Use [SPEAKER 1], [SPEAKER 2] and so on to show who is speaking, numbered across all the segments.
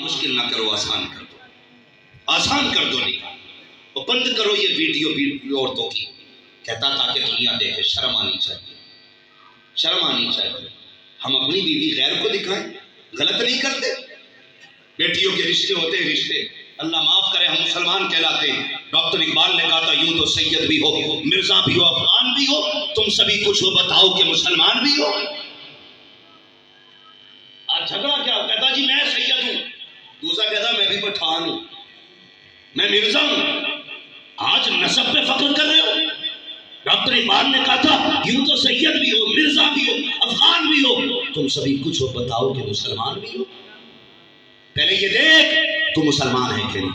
[SPEAKER 1] مشکل نہ کرو، آسان کر دو، آسان کر دو نکاح، اور بند کرو یہ ویڈیو عورتوں کی. کہتا تاکہ دنیا دیکھے، شرم آنی چاہیے، شرم آنی چاہیے. ہم اپنی بیوی غیر کو دکھائیں، غلط نہیں کرتے. بیٹیوں کے رشتے ہوتے ہیں رشتے، اللہ معاف کرے ہم مسلمان کہلاتے ہیں. ڈاکٹر اقبال نے کہا تھا یوں تو سید بھی ہو، مرزا بھی ہو، افغان بھی ہو، تم سبھی کچھ ہو، بتاؤ کہ مسلمان بھی ہو. آج جھگڑا کیا؟ کہتا جی میں سید ہوں، دوسرا کہتا میں بھی پٹھان ہوں، میں مرزا ہوں. آج نسب پہ فخر کر رہے ہو. ڈاکٹر اقبال نے کہا تھا یوں تو سید بھی ہو، مرزا بھی ہو، افغان بھی ہو، تم سبھی کچھ ہو، بتاؤ کہ مسلمان بھی ہو. پہلے یہ دیکھ تو مسلمان ہے کہ نہیں،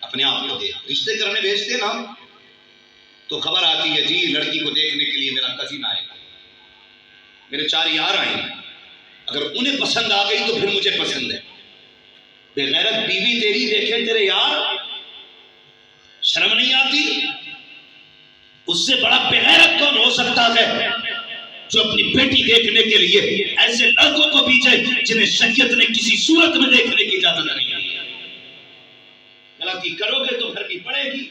[SPEAKER 1] اپنے آپ کو دیکھ. رشتے کرنے بھیجتے نا تو خبر آتی ہے جی لڑکی کو دیکھنے کے لیے میرا کزن آئے گا، میرے 4 یار آئیں گے، اگر انہیں پسند آ گئی تو پھر مجھے پسند ہے. بے غیرت بیوی تیری دیکھے تیرے یار، شرم نہیں آتی؟ اس سے بڑا بے غیرت کون ہو سکتا ہے جو اپنی بیٹی دیکھنے کے لیے ایسے لڑکوں کو بھیجے جنہیں شریعت نے کسی صورت میں دیکھنے کی اجازت نہیں دی. غلطی کرو گے تو بھرنی پڑے گی.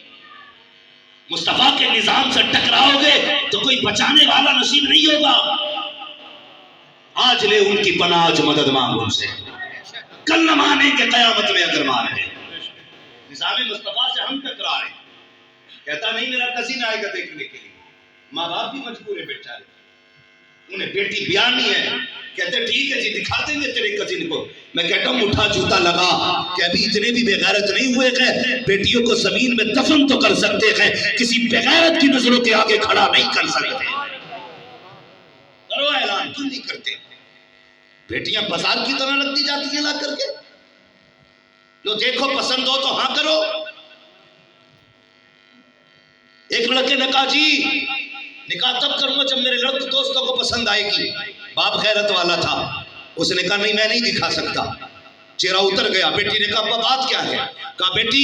[SPEAKER 1] مصطفیٰ کے نظام سے ٹکراؤ گے تو کوئی بچانے والا نصیب نہیں ہوگا. آج لے ان کی پناہ، آج مدد مانگ ان سے، کل نہ مانیں کہ قیامت میں اگر مان لیں. نظام مصطفیٰ سے ہم ٹکرا رہے ہیں. کہتا نہیں میرا کزن آئے گا دیکھنے کے لیے. ماں باپ بھی مجبور ہے بیچارے، انہیں بیٹی بیانی ہے، کہتے ٹھیک ہے جی دکھا دیں گے تیرے کزن کو. میں کہتا ہوں اٹھا جوتا لگا کہ ابھی اتنے بھی بے غیرت نہیں ہوئے کہ بیٹیوں کو زمین میں دفن تو کر سکتے ہیں، کسی بے غیرت کی نظروں کے آگے کھڑا نہیں کر سکتے. کرو اعلان، کیوں نہیں کرتے؟ بیٹیاں بازار کی طرح لگتی جاتی ہیں لا کر کے. لو دیکھو پسند ہو تو ہاں کرو. ایک لڑکے نے کہا جی نکاح تب کروں گا جب میرے لڑکے دوستوں کو پسند آئے گی. باپ غیرت والا تھا، اس نے کہا نہیں میں نہیں دکھا سکتا. چہرہ اتر گیا. بیٹی نے کہا ابا بات کیا ہے؟ کہا بیٹی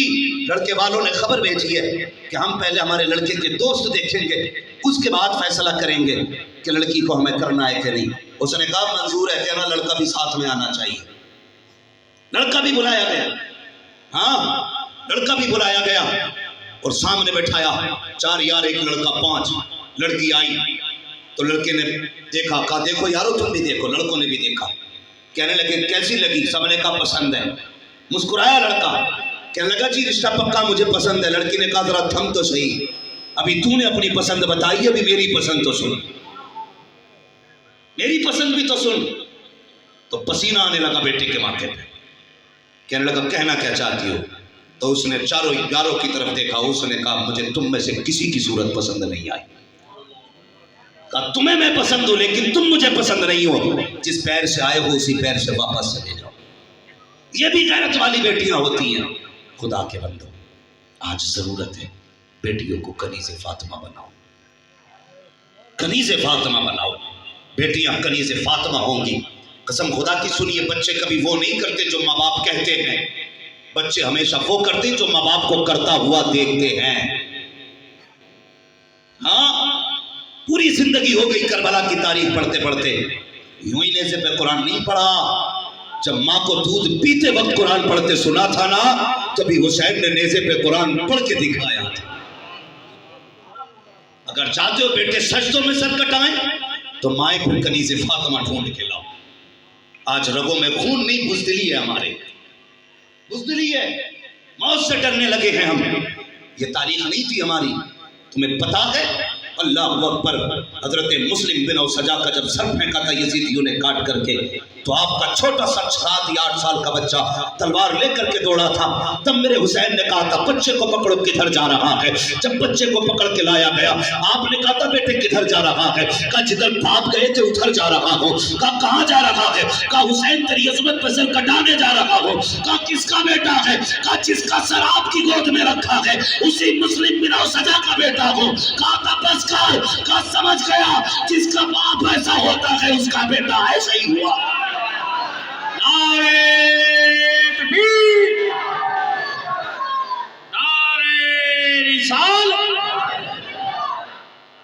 [SPEAKER 1] لڑکے والوں نے خبر بھیجی ہے کہ ہم پہلے ہمارے لڑکے کے دوست دیکھیں گے، اس کے بعد فیصلہ کریں گے کہ لڑکی کو ہمیں کرنا ہے کہ نہیں. اس نے کہا منظور ہے، کہنا لڑکا بھی ساتھ میں آنا چاہیے. لڑکا بھی بلایا گیا، ہاں لڑکا بھی بلایا گیا اور سامنے بٹھایا. 4 یار، ایک لڑکا، 5. لڑکی آئی تو لڑکے نے دیکھا، کہا دیکھو یارو تم بھی دیکھو. لڑکوں نے بھی دیکھا. کہنے لگے کیسی لگی؟ سب نے کہا پسند ہے. مسکرایا لڑکا، کہنے لگا جی رشتہ پکا، مجھے پسند ہے. لڑکی نے کہا ذرا تھم تو صحیح، ابھی تو نے اپنی پسند بتائی، ابھی میری پسند تو سن، میری پسند بھی تو سن. تو پسینہ آنے لگا بیٹے کے ماتھے پہ. کہنے لگا کہنا کیا چاہتی ہو؟ تو اس نے 4 یاروں کی طرف دیکھا. اس نے کہا مجھے تم میں سے کسی کی صورت پسند نہیں آئی. کہا تمہیں میں پسند ہوں لیکن تم مجھے پسند نہیں ہو. جس پیر سے آئے ہو اسی پیر سے واپس چلے جاؤ. یہ بھی غیرت والی بیٹیاں ہوتی ہیں. خدا کے بندو، آج ضرورت ہے بیٹیوں کو کنیز فاطمہ بناؤ، کنیز فاطمہ بناؤ. بیٹیاں کنیز فاطمہ ہوں گی. قسم خدا کی سنیے، بچے کبھی وہ نہیں کرتے جو ماں باپ کہتے ہیں، بچے ہمیشہ وہ کرتے جو ماں باپ کو کرتا ہوا دیکھتے ہیں. ہاں پوری زندگی ہو گئی کربلا کی تاریخ پڑھتے پڑھتے، یوں ہی نیزے پہ قرآن نہیں پڑھا. جب ماں کو دودھ پیتے وقت قرآن پڑھتے سنا تھا نا، تبھی حسین نے نیزے پہ قرآن پڑھ کے دکھایا تھا. اگر چاہتے ہو بیٹے سجدوں میں سر کٹائیں تو مائیں پھر کنیز فاطمہ ڈھونڈ کے لاؤ. آج رگوں میں خون نہیں، بزدلی ہے، ہمارے بزدلی ہے، موت سے ڈرنے لگے ہیں ہم. یہ تاریخ نہیں تھی ہماری. تمہیں پتا ہے اللہ اکبر، حضرت مسلم بن سجا کا جب سر پھینکا تھا یزیدیوں نے کاٹ کر کے، تو آپ کا چھوٹا سا 7 یا 8 سال کا بچہ تلوار لے کر کے دوڑا تھا. تب میرے حسین نے کہا تھا بچے کو پکڑو، کدھر جا رہا ہے؟ جب بچے کو پکڑ کے لایا گیا، آپ نے کہا تھا بیٹے کدھر جا رہا ہے؟ کہا جدھر باپ گئے تھے ادھر جا رہا ہوں. کہا کہاں جا رہا ہے؟ کہا حسین تیری عظمت پہ سر کٹانے جا رہا ہوں. کہا کس کا بیٹا ہے؟ کہا جس کا سر آپ کی گود میں رکھا ہے اسی مسلم بن سجا کا بیٹا ہوں. کہا تھا بس کر. کہا سمجھ گیا، جس کا باپ ایسا ہوتا ہے اس کا بیٹا ایسا ہی ہوا. نعرہ تکبیر، نعرہ رسالت.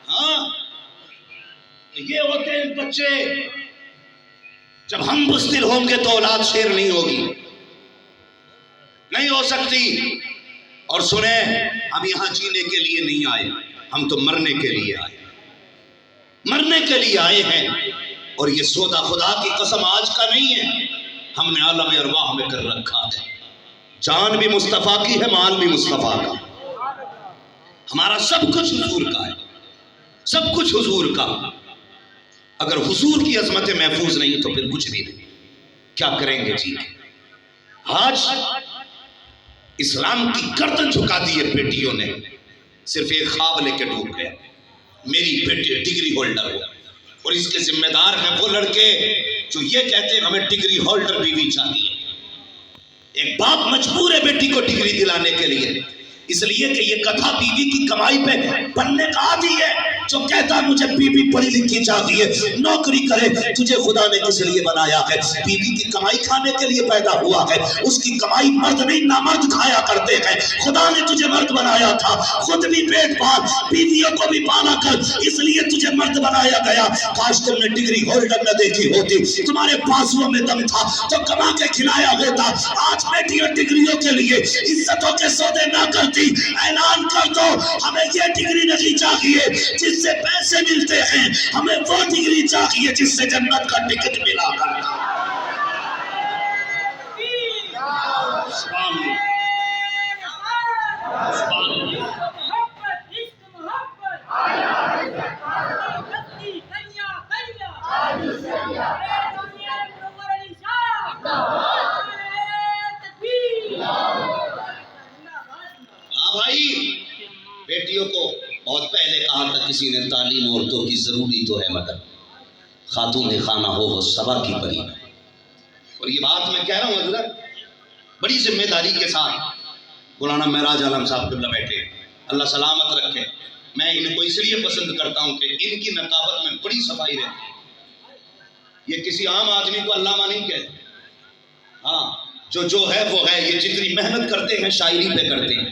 [SPEAKER 1] ہاں یہ ہوتے ہیں بچے. جب ہم بزدل ہوں گے تو اولاد شیر نہیں ہوگی. ہو سکتی. اور سنیں، ہم یہاں جینے کے لیے نہیں آئے، ہم تو مرنے کے لیے آئے، مرنے کے لیے آئے ہیں. اور یہ سودا خدا کی قسم آج کا نہیں ہے، ہم نے عالم ارواح میں کر رکھا ہے. جان بھی مصطفیٰ کی ہے، مال بھی مصطفیٰ کا. ہمارا سب کچھ حضور کا ہے، سب کچھ حضور کا. اگر حضور کی عظمتیں محفوظ نہیں تو پھر کچھ بھی نہیں. کیا کریں گے جی؟ آج اسلام کی گردن جھکا دی ہے بیٹیوں نے. صرف ایک خواب لے کے ڈوب گئے، میری بیٹی ڈگری ہولڈر ہو. اور اس کے ذمہ دار ہیں وہ لڑکے جو یہ کہتے ہیں ہمیں ڈگری ہولڈر بیوی چاہیے. ایک باپ مجبور ہے بیٹی کو ڈگری دلانے کے لیے، اس لیے کہ یہ کتھا بیوی کی کمائی پہ بننے کا عادی ہے. جو کہتا مجھے بیوی پڑھی لکھی چاہیے، نوکری کرے، تجھے خدا نے کس لیے بنایا ہے؟ بیوی کی کمائی کھانے کے لیے پیدا ہوا ہے. اس کی کمائی مرد نہیں نامرد کھایا کرتے ہیں. خدا نے تجھے مرد بنایا تھا، خود بھی پیٹ پال، بیویوں کو بھی پالا کر، اس لیے تجھے مرد بنایا گیا. کاش تم نے ڈگری ہولڈر نہ دیکھی ہوتی، تمہارے بازوؤں میں دم تھا تو کما کے کھلایا ہوتا. آج بیٹیاں ڈگریوں کے لیے عزتوں کے سودے نہ کرتی. اعلان کر دو ہمیں یہ ڈگری نہیں چاہیے جس سے پیسے ملتے ہیں، ہمیں وہ ڈگری چاہیے جس سے جنت کا ٹکٹ ملا کرتا. بھائی بیٹیوں کو بہت پہلے کہا تھا کسی نے، تعلیم عورتوں کی ضروری تو ہے مگر خاتون خانہ ہو وہ صبا کی پری. اور یہ بات میں کہہ رہا ہوں حضرت بڑی ذمہ داری کے ساتھ. مولانا معراج عالم صاحب قبلہ بیٹھے، اللہ سلامت رکھے. میں ان کو اس لیے پسند کرتا ہوں کہ ان کی نقابت میں بڑی صفائی رہتی ہے. یہ کسی عام آدمی کو علامہ نہیں کہتے. ہاں جو ہے وہ ہے. یہ جتنی محنت کرتے ہیں شاعری پہ کرتے ہیں.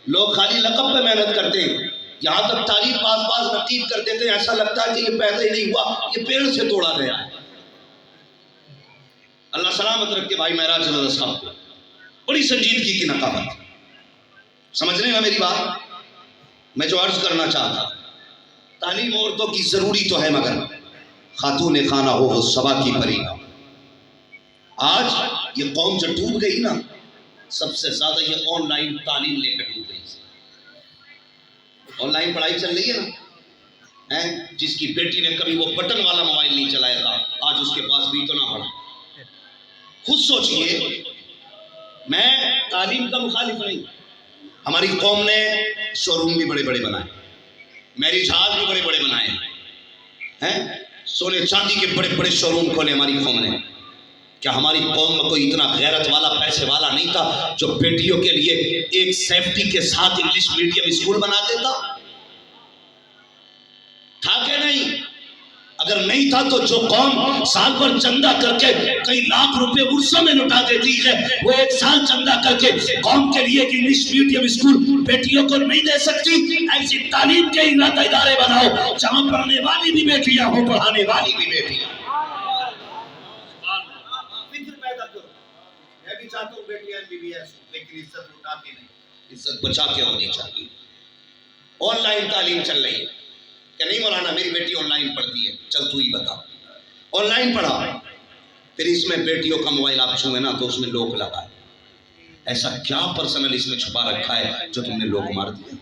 [SPEAKER 1] لوگ خالی لقب پہ محنت کرتے ہیں، یہاں تک تعریف باز نقیب کر دیتے ہیں، ایسا لگتا ہے کہ یہ پیدا ہی نہیں ہوا، یہ پیڑ سے توڑا گیا ہے. اللہ سلامت رکھے بھائی معراج علیہ صاحب کو. بڑی سنجیدگی کی نقابت. سمجھ رہے ہیں میری بات؟ میں جو عرض کرنا چاہتا، تعلیم عورتوں کی ضروری تو ہے مگر خاتون خانہ ہو وہ صبا کی پری. آج یہ قوم جو ڈوب گئی نا، سب سے زیادہ یہ آن لائن تعلیم لے کر ڈوب گئی. آن لائن پڑھائی چل رہی ہے نا. جس کی بیٹی نے کبھی وہ بٹن والا موبائل نہیں چلایا تھا، آج اس کے پاس بھی تو نہ پڑھا. خود سوچئے. میں تعلیم کا مخالف نہیں. ہماری قوم نے شو روم بھی بڑے بڑے بنائے، میرج ہال بھی بڑے بڑے بنائے، سونے چاندی کے بڑے بڑے شو روم کھولے ہماری قوم نے. کیا ہماری قوم میں کوئی اتنا غیرت والا پیسے والا نہیں تھا جو بیٹیوں کے لیے ایک سیفٹی کے ساتھ انگلش میڈیم اسکول بنا دیتا؟ تھا کہ نہیں؟ اگر نہیں تھا تو جو قوم سال پر چندہ کر کے کئی لاکھ روپے عرصوں میں لٹا دیتی ہے، وہ ایک سال چندہ کر کے قوم کے لیے انگلش میڈیم اسکول بیٹیوں کو نہیں دے سکتی؟ ایسی تعلیم کے ادارے بناؤ جہاں پڑھنے والی بھی بیٹیاں ہوں، پڑھانے والی بھی بیٹیاں. میں بھی چاہتا ہوں بیٹیاں MBBS لیکن عزت لٹاتی نہیں، عزت بچا کے ہونی چاہیے. آن لائن تعلیم چل رہی ہے کہ نہیں مولانا؟ میری بیٹی آن لائن پڑھتی ہے. چل تو ہی بتا. آن لائن پڑھا، پھر اس میں بیٹیوں کا موبائل آپ چھوئے نا تو اس میں لوک لگا ہے. ایسا کیا پرسنل اس میں چھپا رکھا ہے جو تم نے لوک مار دیا؟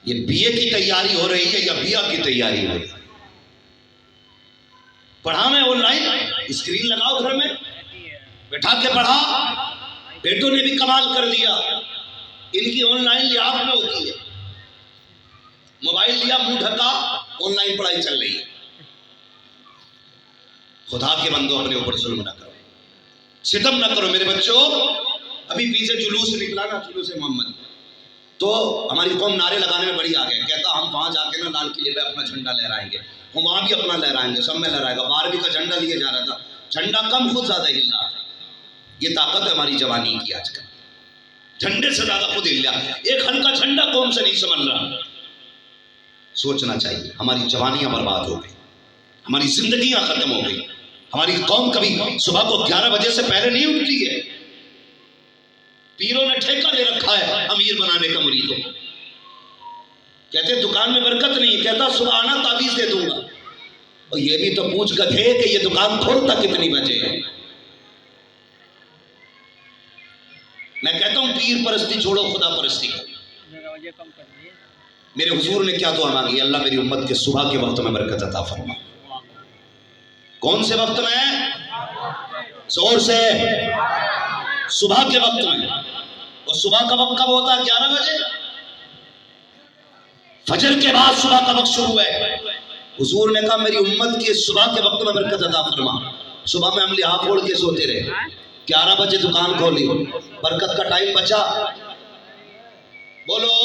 [SPEAKER 1] یہ BA کی تیاری ہو رہی ہے یا BA کی تیاری ہو رہی ہے؟ پڑھا میں آن لائن، اسکرین لگاؤ گھر میں بیٹھا کے پڑھا. بیٹوں نے بھی کمال کر دیا. ان کی آن لائن لحاظ میں ہوتی ہے، موبائل لیا منہ ڈھکا، آن لائن پڑھائی چل رہی ہے. خدا کے بندو اپنے اوپر ظلم نہ کرو، ستم نہ کرو میرے بچوں. ابھی پیچھے جلوس نکلا نا، جلوس محمد، تو ہماری قوم نعرے لگانے میں بڑی آگے. کہتا ہم وہاں جا کے نا لال قلعے پہ اپنا جھنڈا لہرائیں گے، ہم وہاں بھی اپنا لہرائیں گے، سب میں لہرائے گا. 12ویں کا جھنڈا لیے جا رہا تھا، جھنڈا کم خود زیادہ ہل رہا تھا. یہ طاقت ہے ہماری جوانی کی. آج کل جھنڈے سے زیادہ خود ہل رہا. ایک ہلکا جھنڈا قوم سے نہیں سنبھل رہا. سوچنا چاہیے. ہماری جوانیاں برباد ہو گئی، ہماری زندگیاں ختم ہو گئی. ہماری قوم کبھی صبح کو 11 بجے سے پہلے نہیں اٹھتی ہے. پیروں نے ٹھیکہ لے رکھا ہے امیر بنانے کا مریدوں کو. کہتے دکان میں برکت نہیں، کہتا صبح آنا تعویذ دے دوں گا. اور یہ بھی تو پوچھ گدھے کہ یہ دکان کھولتا کتنی بجے ہے. میں کہتا ہوں پیر پرستی چھوڑو، خدا پرستی کرو. میرے حضور نے کیا دعا مانگی؟ اللہ میری امت کے صبح کے وقت میں برکت عطا فرما. کون سے وقت میں؟ زور سے، صبح کے وقت میں. اور صبح کا وقت کب ہوتا ہے؟ 11 بجے. فجر کے بعد صبح کا وقت شروع ہے. حضور نے کہا میری امت کی صبح کے وقت میں برکت عطا فرما. صبح میں ہم لحاف اوڑھ کے سوتے رہے، 11 بجے دکان کھولی، برکت کا ٹائم بچا. بولو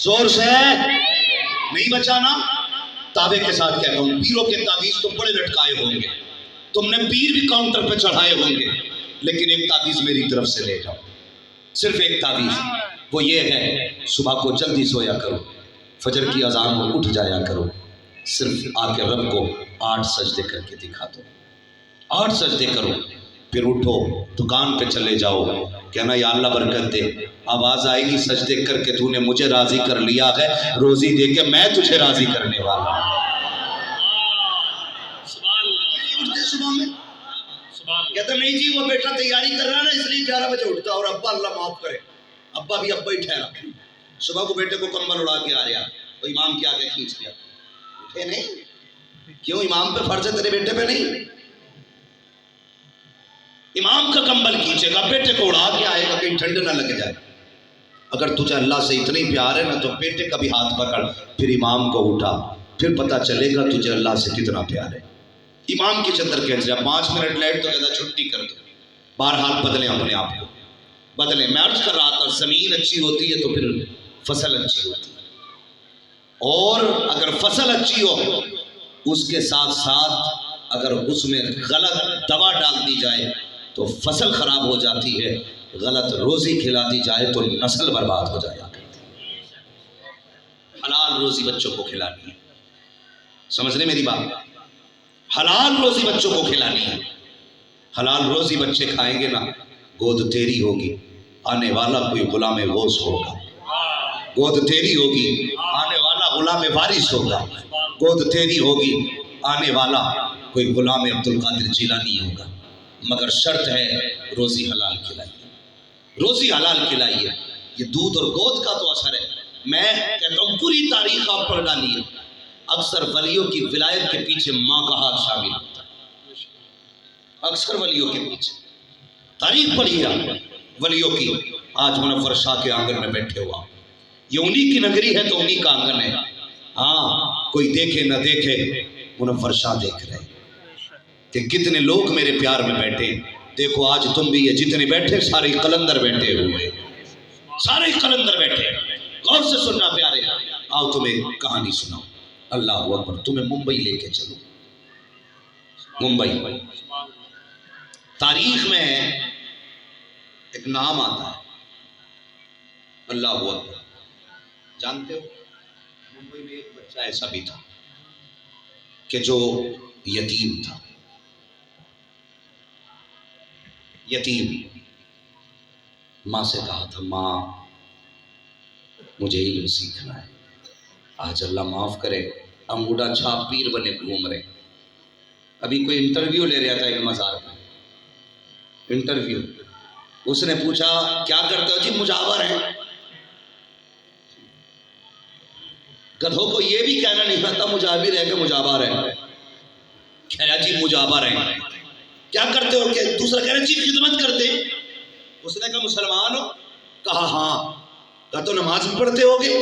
[SPEAKER 1] زور سے، نہیں بچا نا. تابع کے ساتھ کہتا ہوں، پیروں کے تعویذ تم بڑے لٹکائے ہوں گے، تم نے پیر بھی کاؤنٹر پہ چڑھائے ہوں گے، لیکن ایک تعویذ میری طرف سے لے جاؤ، صرف ایک تعویذ. وہ یہ ہے صبح کو جلدی سویا کرو، فجر کی اذان میں اٹھ جایا کرو، صرف آ کے رب کو 8 سجدے کر کے دکھا دو. 8 سجدے کرو، پھر اٹھو دکان پہ چلے جاؤ، کہنا یا اللہ برکت دے. آواز آئے گی سجدے کر کے تو نے مجھے راضی کر لیا ہے، روزی دے کے میں تجھے راضی کرنے والا ہوں. صبح میں کہتا نہیں جی وہ بیٹا تیاری کر رہا ہے نا اس لیے 11 بجے اٹھتا. اور ابا اللہ معاف کرے، ابا بھی ابا ہی ٹھہرا. صبح کو بیٹے کو کمبل اڑا کے آ رہا، وہ امام کے آگے کھینچ گیا. اٹھے نہیں، کیوں؟ امام پہ فرض ہے، تیرے بیٹے پہ نہیں. امام کا کمبل کھینچے گا، بیٹے کو اڑا کے آئے گا کہیں ٹھنڈ نہ لگ جائے. اگر تجھے اللہ سے اتنی پیار ہے نا تو بیٹے کا بھی ہاتھ پکڑ، پھر امام کو اٹھا، پھر پتہ چلے گا تجھے اللہ سے کتنا پیار ہے. امام کی چادر کھینچ جا، 5 منٹ لیٹ تو کہتا چھٹی کر دو. بہرحال بدلیں اپنے آپ کو، بدلیں. میں عرض کر رہا تھا زمین اچھی ہوتی ہے تو پھر فصل اچھی ہوتی ہے، اور اگر فصل اچھی ہو اس کے ساتھ ساتھ اگر اس میں غلط دوا ڈال دی جائے تو فصل خراب ہو جاتی ہے، غلط روزی کھلا دی جائے تو نسل برباد ہو جایا کرتی ہے. حلال روزی بچوں کو کھلانی ہے، سمجھ لیں میری بات. حلال روزی بچوں کو کھلانی ہے. حلال روزی بچے کھائیں گے نا، گود تیری ہوگی، آنے والا کوئی غلام غوث ہوگا. گود تیری ہوگی، آنے والا غلام وارث ہوگا. گود تیری ہوگی، آنے والا کوئی غلام عبد القادر جیلانی ہوگا. مگر شرط ہے روزی حلال کھلائیے، روزی حلال کھلائیے. یہ دودھ اور گود کا تو اثر ہے. میں کہتا ہوں پوری تاریخ آپ پڑھ ڈالیے، اکثر ولیوں کی ولایت کے پیچھے ماں کا ہاتھ شامل ہوتا ہے. اکثر ولیوں کے پیچھے تاریخ پڑھیے آپ ولیوں کی. آج منور شاہ کے آنگن میں بیٹھے ہوا، یہ انہی کی نگری ہے تو انہی کا آنگن ہے. ہاں کوئی دیکھے نہ دیکھے منور شاہ دیکھ رہے کہ کتنے لوگ میرے پیار میں بیٹھے. دیکھو آج تم بھی، یہ جتنے بیٹھے سارے قلندر بیٹھے ہوئے، سارے قلندر بیٹھے. غور سے سننا پیارے، آؤ تمہیں کہانی سناؤ. اللہ اکبر. تمہیں ممبئی لے کے چلو. ممبئی تاریخ میں ایک نام آتا ہے، اللہ اکبر. جانتے ہو ممبئی میں ایک بچہ ایسا بھی تھا کہ جو یتیم تھا. یتیم ماں سے کہا تھا ماں مجھے علم سیکھنا ہے. آج اللہ معاف کرے انگوٹھا چھاپ پیر بنے گھوم رہے. ابھی کوئی انٹرویو لے رہا تھا ایک مزار میں، انٹرویو. اس نے پوچھا کیا کرتے ہو؟ جی مجاور ہیں. گدھوں کو یہ بھی کہنا نہیں پڑتا مجاور ہے کہ مجاور ہے. کہہ رہا جی مجاور ہیں. کیا کرتے ہو؟ کہ دوسرا کہہ رہا جی خدمت کرتے. اس نے کہا مسلمان ہو؟ کہا ہاں. کہا تو نماز بھی پڑھتے ہوگے؟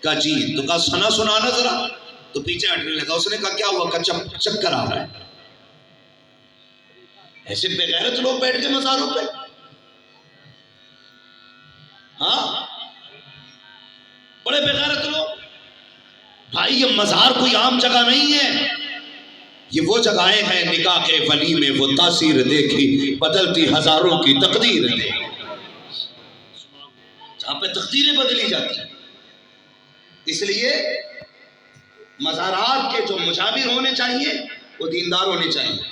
[SPEAKER 1] کہا جی. تو کہا سنا سنانا ذرا. تو پیچھے ہٹنے لگا. اس نے کہا کیا ہوا؟ کہا چکر آ رہا ہے. ایسے بے غیرت لوگ بیٹھ کے مزاروں پہ. ہاں بڑے بے غیرت لوگ. بھائی یہ مزار کوئی عام جگہ نہیں ہے، یہ وہ جگہیں ہیں نگاہ کے ولی میں وہ تاثیر دیکھی بدلتی ہزاروں کی تقدیر دیکھی، جہاں پہ تقدیریں بدلی جاتی ہیں. اس لیے مزارات کے جو مجاور ہونے چاہیے وہ دیندار ہونے چاہیے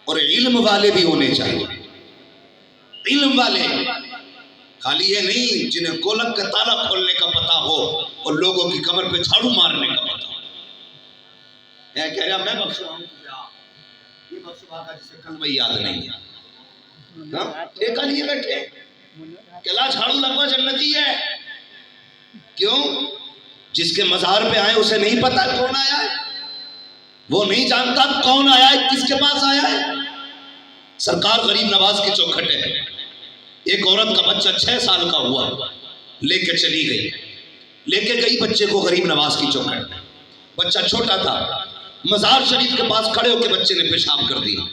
[SPEAKER 1] اور علم والے بھی ہونے چاہیے. علم والے، خالی یہ نہیں جنہیں گولک کا تالا کھولنے کا پتا ہو اور لوگوں کی کمر پہ جھاڑو مارنے کا پتا ہو۔ میں کہہ رہا میں بخش رہا ہوں، یہ بخش بھاگا جسے کلمہ یاد نہیں ہے، ٹھیکہ لیے بیٹھے کلا جھاڑو لگوا جنتی ہے۔ کیوں؟ جس کے مزار پہ آئے اسے نہیں پتا کون آیا ہے، وہ نہیں جانتا کون آیا ہے، کس کے پاس آیا ہے۔ سرکار غریب نواز کی چوکھٹ ہے، ایک عورت کا بچہ 6 سال کا ہوا، لے کے چلی گئی، لے کے گئی بچے کو غریب نواز کی چوکھٹ، بچہ چھوٹا تھا، مزار شریف کے پاس کھڑے ہو کے بچے نے پیشاب کر دیا،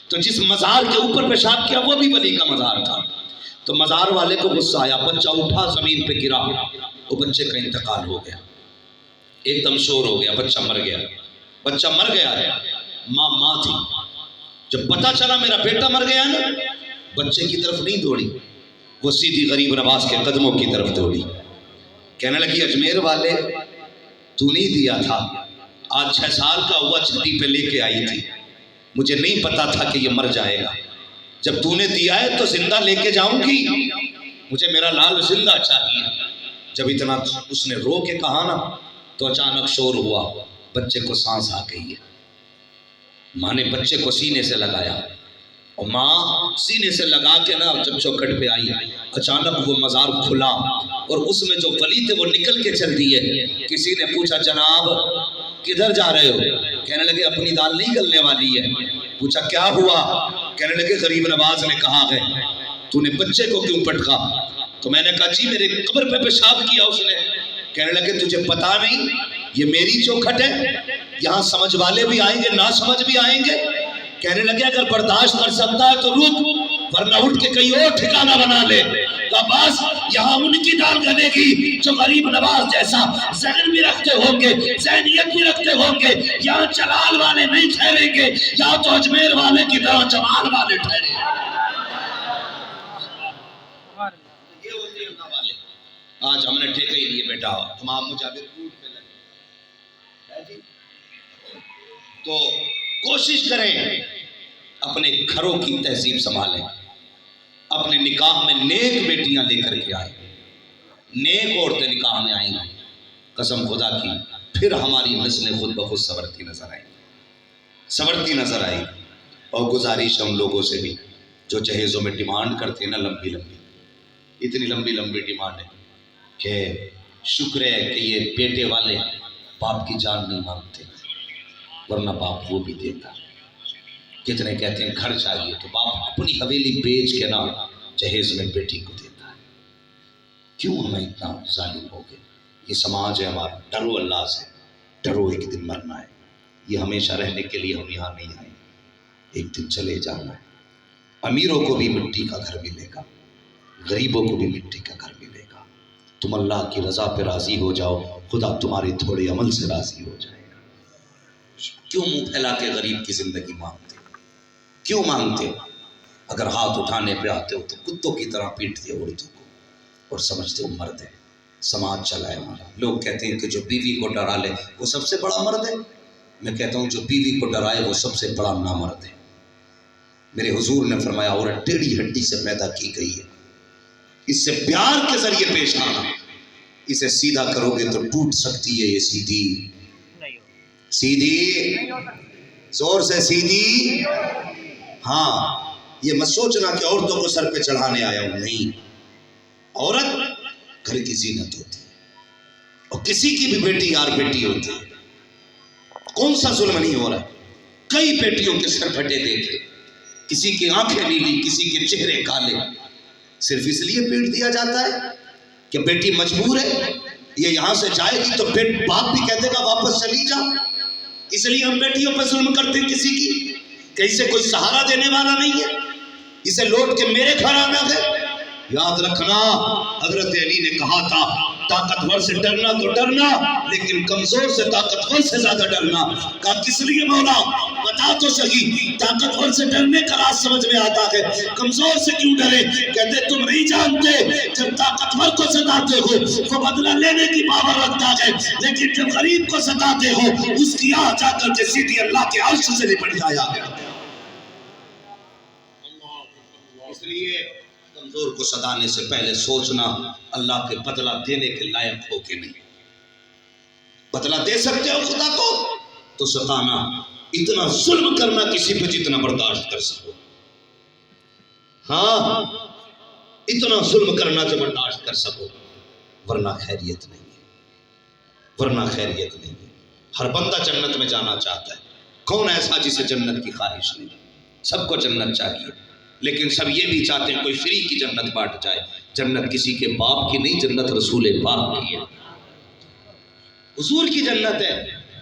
[SPEAKER 1] تو جس مزار کے اوپر پیشاب کیا وہ بھی ولی کا مزار تھا، تو مزار والے کو غصہ آیا، بچہ اٹھا زمین پہ گرا، وہ بچے کا انتقال ہو گیا، ایک دم شور ہو گیا، بچہ مر گیا، بچہ مر گیا ہے، ماں تھی، جب پتا چلا میرا بیٹا مر گیا نا، بچے کی طرف نہیں دوڑی، وہ سیدھی غریب نواز کے قدموں کی طرف دوڑی، کہنے لگی اجمیر والے تو نہیں دیا تھا، آج 6 سال کا ہوا چھٹی پہ لے کے آئی تھی، مجھے نہیں پتا تھا کہ یہ مر جائے گا، جب تو نے دیا ہے تو زندہ لے کے جاؤں گی، مجھے میرا لال زندہ چاہیے۔ جب اتنا اس نے رو کے کہا نا تو اچانک شور ہوا، بچے کو سانس آ گئی ہے، ماں نے بچے کو سینے سے لگایا، اور ماں سینے سے لگا کے نا جب چوکھٹ پہ آئی، اچانک وہ مزار کھلا اور اس میں جو ولی تھے وہ نکل کے چل دیے۔ کسی نے پوچھا جناب کدھر جا رہے ہو؟ کہنے لگے اپنی دال نہیں گلنے والی ہے۔ پوچھا کیا ہوا؟ کہنے لگے غریب نواز نے کہا ہے تو نے بچے کو کیوں پٹکا؟ تو میں نے کہا جی میرے قبر پہ پیشاب کیا اس نے۔ کہنے لگے تجھے پتا نہیں یہ میری چوکھٹ ہے، یہاں سمجھ والے بھی آئیں گے نہ سمجھ بھی آئیں گے۔ کہنے لگے اگر برداشت کر سکتا ہے تو رک، ورنہ اٹھ کے کہیں اور ٹھکانہ بنا لے۔ بس یہاں ان کی دال گلے گی جو غریب نواز جیسا ذہن بھی رکھتے ہوں گے، ذہنیت بھی رکھتے ہوں گے، یہاں جلال والے نہیں ٹھہریں گے، یہاں تو اجمیر والے کی طرح جمال والے ٹھہریں گے۔ یہ ہوتے ہیں اللہ والے۔ آج ہم نے ٹھیکہ ہی لیے بیٹا، تمام مجابر کوٹ پہ لگے، تو کوشش کریں اپنے گھروں کی تہذیب سنبھالیں، اپنے نکاح میں نیک بیٹیاں لے کر کے آئیں، نیک عورتیں نکاح میں آئیں گی، قسم خدا کی پھر ہماری نسلیں خود بخود سنورتی نظر آئیں، سنورتی نظر آئیں۔ اور گزارش ہم لوگوں سے بھی جو جہیزوں میں ڈیمانڈ کرتے ہیں نا، لمبی لمبی، اتنی لمبی لمبی ڈیمانڈ ہے کہ شکر ہے کہ یہ بیٹے والے باپ کی جان نہیں مانگتے، ورنہ باپ وہ بھی دیتا۔ کتنے کہتے ہیں گھر چاہیے تو باپ اپنی حویلی بیچ کے نا جہیز میں بیٹی کو دیتا ہے۔ کیوں ہمیں اتنا ظالم ہو گئے؟ یہ سماج ہے ہمارا، ڈرو اللہ سے، ڈرو ایک دن مرنا ہے، یہ ہمیشہ رہنے کے لیے ہم یہاں نہیں آئے، ایک دن چلے جانا ہے۔ امیروں کو بھی مٹی کا گھر ملے گا، غریبوں کو بھی مٹی کا گھر ملے گا۔ تم اللہ کی رضا پہ راضی ہو جاؤ، خدا تمہارے تھوڑے عمل سے راضی ہو جائے گا۔ کیوں منہ پھیلا کے غریب کی زندگی مانگتے؟ کیوں مانگتے؟ اگر ہاتھ اٹھانے پہ آتے ہو تو کتوں کی طرح پیٹتے ہو عورتوں کو اور سمجھتے ہو مرد ہے، سماج چلا ہے ہمارا۔ لوگ کہتے ہیں کہ جو بیوی کو ڈرا لے وہ سب سے بڑا مرد ہے، میں کہتا ہوں جو بیوی کو ڈرائے وہ سب سے بڑا نامرد ہے۔ میرے حضور نے فرمایا عورت ٹیڑھی ہڈی سے پیدا کی گئی ہے، اس سے پیار کے ذریعے پیش آنا، اسے سیدھا کرو گے تو ٹوٹ سکتی ہے یہ سیدھی سیدھی، زور سے سیدھی۔ ہاں یہ مت سوچنا کہ عورتوں کو سر پہ چڑھانے آیا ہوں، نہیں، عورت گھر کی زینت ہوتی ہے، اور کسی کی بھی بیٹی یار بیٹی ہوتی ہے۔ کون سا ظلم نہیں ہو رہا؟ کئی بیٹیوں کے سر پھٹے دیکھے، کسی کی آنکھیں نیلی، کسی کے چہرے کالے، صرف اس لیے پیٹ دیا جاتا ہے کہ بیٹی مجبور ہے، یہ یہاں سے جائے گی تو باپ بھی کہہ دے گا واپس چلی جا۔ اس لیے ہم بیٹیوں پہ ظلم کرتے ہیں کسی کی کہ اسے کوئی سہارا دینے والا نہیں ہے، اسے لوٹ کے میرے گھر آنا ہے۔ یاد رکھنا حضرت علی نے کہا تھا طاقتور سے ڈرنا تو ڈرنا، لیکن کمزور سے طاقتور سے زیادہ ڈرنا۔ کہا کس لیے مولا؟ بتا تو صحیح، طاقتور سے ڈرنے کا راز سمجھ میں آتا ہے، کمزور سے کیوں ڈرے؟ کہتے تم نہیں جانتے جب طاقتور کو ستاتے ہو وہ بدلہ لینے کی پاور رکھتا ہے، لیکن جب غریب کو ستاتے ہو اس کی آہ جا کر کے سیدھی اللہ کے عرش سے لپٹ جایا گیا۔ اس لیے کمزور کو صدانے سے پہلے سوچنا اللہ کے بدلہ دینے کے لائق ہو کہ نہیں. بدلہ دے سکتے ہو خدا کو تو ستانا، اتنا ظلم کرنا کسی پہ جتنا برداشت کر سکو. ہاں اتنا ظلم کرنا جو برداشت کر سکو، ورنہ خیریت نہیں ہے، ورنہ خیریت نہیں ہے. ہر بندہ جنت میں جانا چاہتا ہے. کون ایسا جسے جنت کی خواہش نہیں؟ سب کو جنت چاہیے، لیکن سب یہ بھی چاہتے ہیں کوئی فری کی جنت بانٹ جائے. جنت کسی کے باپ کی نہیں، جنت رسول پاک کی ہے، حضور کی جنت ہے.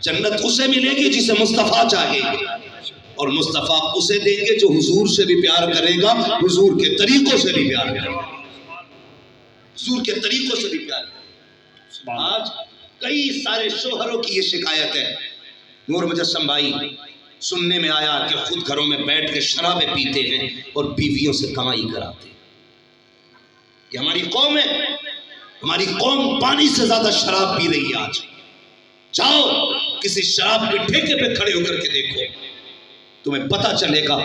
[SPEAKER 1] جنت اسے ملے گی جسے مصطفیٰ چاہے گی، اور مصطفیٰ اسے دیں گے جو حضور سے بھی پیار کرے گا، حضور کے طریقوں سے بھی پیار کرے گا، حضور کے طریقوں سے بھی پیار کرے گا. آج کئی سارے شوہروں کی یہ شکایت ہے. نور مجسم بھائی، سننے میں آیا کہ خود گھروں میں بیٹھ کے شرابیں پیتے ہیں اور بیویوں سے کمائی کراتے ہیں. یہ ہماری قوم ہے، ہماری قوم پانی سے زیادہ شراب پی رہی ہے. آج جاؤ کسی شراب کے ٹھیکے پہ کھڑے ہو کر کے دیکھو، تمہیں پتہ چلے گا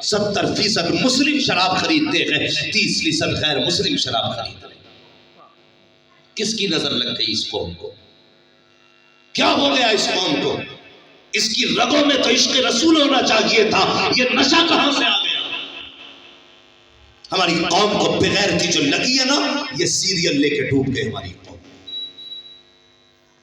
[SPEAKER 1] 70% مسلم شراب خریدتے ہیں، 30% غیر مسلم شراب خریدتے ہیں. کس کی نظر لگ گئی اس قوم کو؟ کیا ہو گیا اس قوم کو؟ اس کی رگوں میں تو عشق رسول ہونا چاہیے تھا، یہ نشہ کہاں سے آ گیا؟ ہماری قوم کو بغیرتی جو لگی ہے نا، یہ سیریل لے کے ڈوب گئے ہماری قوم.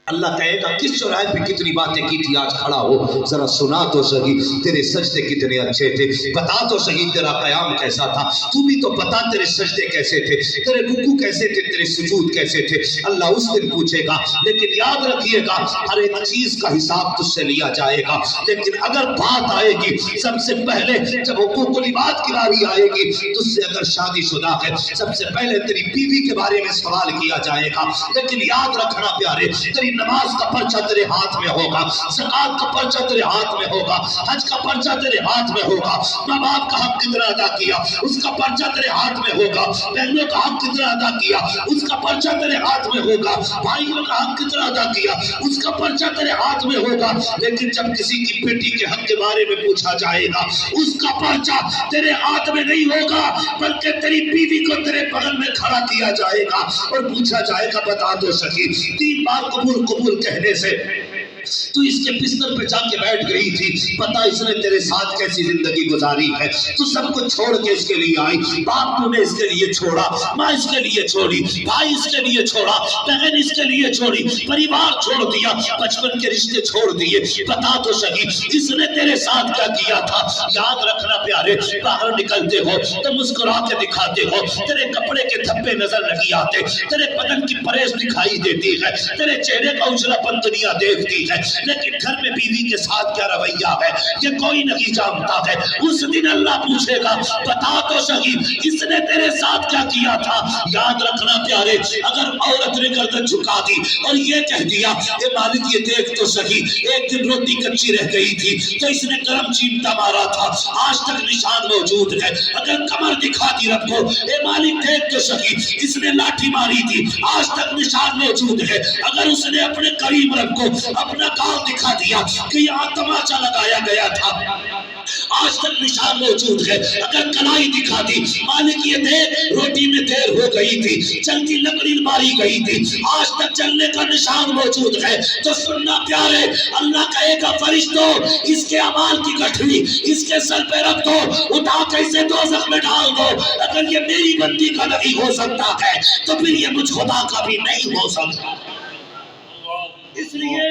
[SPEAKER 1] اللہ کہے گا کس چوراہے پہ کتنی باتیں کی تھی، آج کھڑا ہو ذرا سنا تو سہی، تیرے سجدے کتنے اچھے تھے، بتا تو سہی تیرا قیام کیسا تھا، تو بھی تو بتا تیرے سجدے کیسے تھے، تیرے رکوع کیسے تھے، تیرے سجود کیسے تھے. اللہ اس دن پوچھے گا. لیکن یاد رکھیے گا ہر ایک چیز کا حساب تجھ سے لیا جائے گا. لیکن اگر بات آئے گی سب سے پہلے جب حقوق العباد کی باری آئے گی، تجھ سے اگر شادی شدہ ہے سب سے پہلے تیری بیوی کے بارے میں سوال کیا جائے گا. لیکن یاد رکھنا پیارے، تیری نماز کا پرچہ تیرے ہاتھ میں ہوگا، زکوٰۃ کا پرچہ تیرے ہاتھ میں ہوگا، حج کا پرچہ تیرے ہاتھ میں ہوگا، ماں باپ کا حق کتنا ادا کیا اس کا پرچہ تیرے ہاتھ میں ہوگا، بہنوں کا حق کتنا ادا کیا اس کا پرچہ تیرے ہاتھ میں ہوگا، بھائیوں کا حق کتنا ادا کیا اس کا پرچہ تیرے ہاتھ میں ہوگا. لیکن جب کسی کی بیٹی کے حق کے بارے میں پوچھا جائے گا، اس کا پرچہ تیرے ہاتھ میں نہیں ہوگا، بلکہ تیری بیوی کو تیرے بغل میں کھڑا کیا جائے گا اور پوچھا جائے گا بتا تو سکی 3 بار قبول قبول کہنے سے تو اس کے بستر پہ جا کے بیٹھ گئی تھی، پتا اس نے تیرے ساتھ کیسی زندگی گزاری ہے. تو سب کچھ چھوڑ کے اس کے لیے آئی، باپ تو نے اس کے لیے چھوڑا، ماں اس کے لیے چھوڑی، بھائی اس کے لیے چھوڑا، بہن اس کے لیے چھوڑی، پریوار چھوڑ دیا، بچپن کے رشتے چھوڑ دیے. بتا تو سہی اس نے تیرے ساتھ کیا کیا تھا. یاد رکھنا پیارے، باہر نکلتے ہو تو مسکرا کے دکھاتے ہو، تیرے کپڑے کے دھبے نظر نہیں آتے، تیرے بدن کی پریز دکھائی دیتی ہے، تیرے چہرے کا اجلا پن دنیا دیکھتی ہے، لیکن گھر میں بیوی کے ساتھ کیا رویہ ہے یہ کوئی نہیں جانتا ہے. اس دن اللہ پوچھے گا بتا تو سہی اس نے تیرے ساتھ کیا کیا تھا. یاد رکھنا پیارے، اگر عورت نے گردن جھکا دی اور یہ کہہ دیا اے مالک یہ دیکھ تو سہی ایک دن روٹی کچی رہ گئی تھی تو اس نے گرم چیمٹا مارا تھا، آج تک نشان موجود ہے. اگر کمر دکھا دی رب کو، اے مالک دیکھ تو سہی اس نے لاٹھی ماری تھی، آج تک نشان موجود ہے. اگر اس نے اپنے کریم رب کو اپنا گاؤں دکھا دیا کہ یہاں تماچا لگایا گیا تھا، آج تک نشان موجود ہے. اگر کلائی دکھا دی مالک یہ دیکھ روٹی میں دیر ہو گئی تھی، چلتی لکڑی ماری گئی تھی، آج تک چلنے کا نشان موجود ہے. تو سننا پیارے، اللہ کہے گا فرشتوں اس کے اعمال کی گٹھڑی اس کے سر پہ رکھ دو، اٹھا کے اسے دوزخ میں ڈال دو. اگر یہ میری بندی کا نہیں ہو سکتا ہے تو پھر یہ مجھ خدا کا بھی نہیں ہو سکتا. اس لیے